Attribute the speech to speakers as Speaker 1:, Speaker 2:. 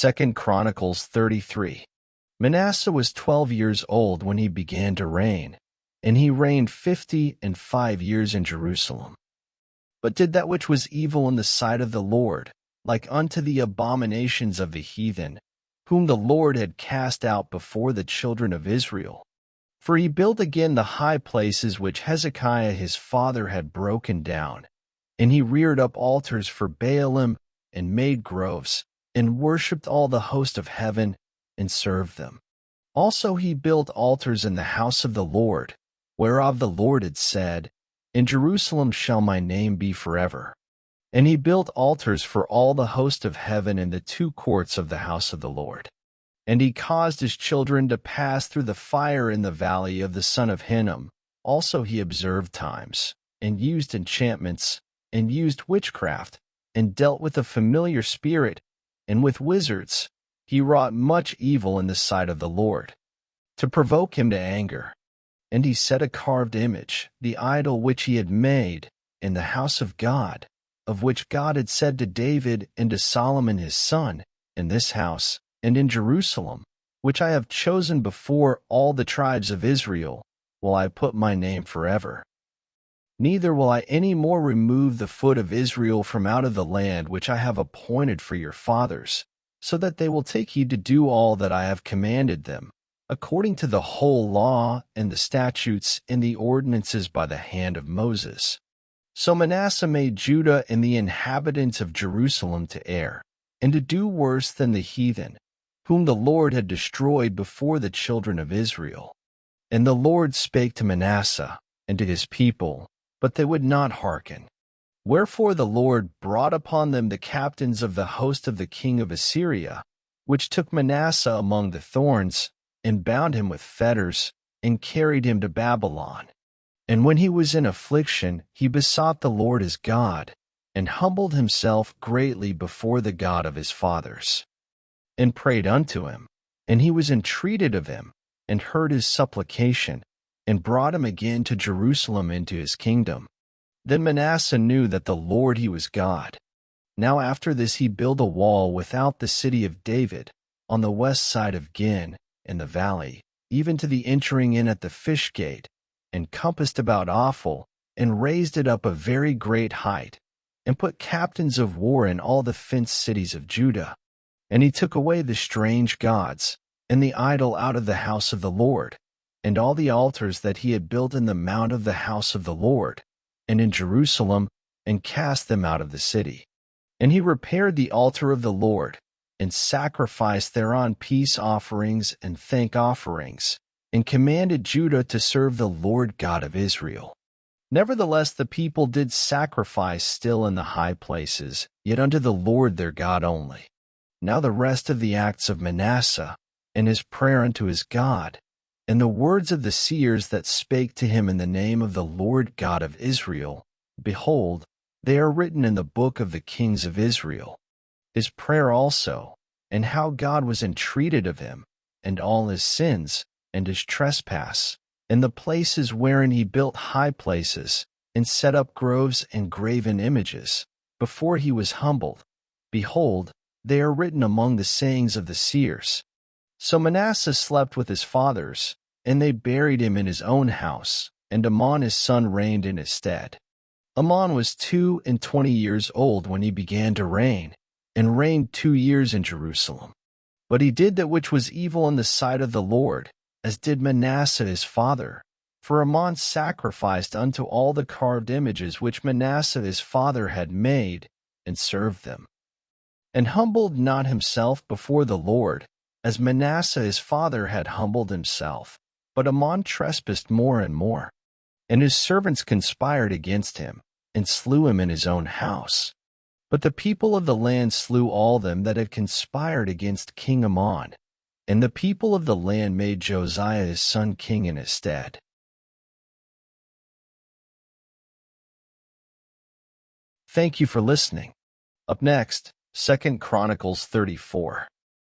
Speaker 1: 2 Chronicles 33. Manasseh was 12 years old when he began to reign, and he reigned 50 years in Jerusalem. But did that which was evil in the sight of the Lord, like unto the abominations of the heathen, whom the Lord had cast out before the children of Israel. For he built again the high places which Hezekiah his father had broken down, and he reared up altars for Baalim, and made groves, and worshipped all the host of heaven, and served them. Also he built altars in the house of the Lord, whereof the Lord had said, In Jerusalem shall my name be forever. And he built altars for all the host of heaven in the two courts of the house of the Lord. And he caused his children to pass through the fire in the valley of the son of Hinnom. Also he observed times, and used enchantments, and used witchcraft, and dealt with a familiar spirit, and with wizards. He wrought much evil in the sight of the Lord, to provoke him to anger. And he set a carved image, the idol which he had made, in the house of God, of which God had said to David and to Solomon his son, In this house, and in Jerusalem, which I have chosen before all the tribes of Israel, will I put my name forever. Neither will I any more remove the foot of Israel from out of the land which I have appointed for your fathers, so that they will take heed to do all that I have commanded them, according to the whole law and the statutes and the ordinances by the hand of Moses. So Manasseh made Judah and the inhabitants of Jerusalem to err, and to do worse than the heathen, whom the Lord had destroyed before the children of Israel. And the Lord spake to Manasseh and to his people, but they would not hearken. Wherefore the Lord brought upon them the captains of the host of the king of Assyria, which took Manasseh among the thorns, and bound him with fetters, and carried him to Babylon. And when he was in affliction, he besought the Lord his God, and humbled himself greatly before the God of his fathers, and prayed unto him. And he was entreated of him, and heard his supplication, and brought him again to Jerusalem into his kingdom. Then Manasseh knew that the Lord he was God. Now after this he built a wall without the city of David, on the west side of Gin, in the valley, even to the entering in at the fish gate, and compassed about Ophel, and raised it up a very great height, and put captains of war in all the fenced cities of Judah. And he took away the strange gods, and the idol out of the house of the Lord, and all the altars that he had built in the mount of the house of the Lord, and in Jerusalem, and cast them out of the city. And he repaired the altar of the Lord, and sacrificed thereon peace offerings and thank offerings, and commanded Judah to serve the Lord God of Israel. Nevertheless the people did sacrifice still in the high places, yet unto the Lord their God only. Now the rest of the acts of Manasseh, and his prayer unto his God, and the words of the seers that spake to him in the name of the Lord God of Israel, behold, they are written in the book of the kings of Israel. His prayer also, and how God was entreated of him, and all his sins, and his trespass, and the places wherein he built high places, and set up groves and graven images, before he was humbled. Behold, they are written among the sayings of the seers. So Manasseh slept with his fathers, and they buried him in his own house, and Amon his son reigned in his stead. Amon was 22 years old when he began to reign, and reigned 2 years in Jerusalem. But he did that which was evil in the sight of the Lord, as did Manasseh his father. For Amon sacrificed unto all the carved images which Manasseh his father had made, and served them, and humbled not himself before the Lord, as Manasseh his father had humbled himself. But Amon trespassed more and more, and his servants conspired against him, and slew him in his own house. But the people of the land slew all them that had conspired against King Amon, and the people of the land made Josiah his son king in his stead. Thank you for listening. Up next, 2 Chronicles 34.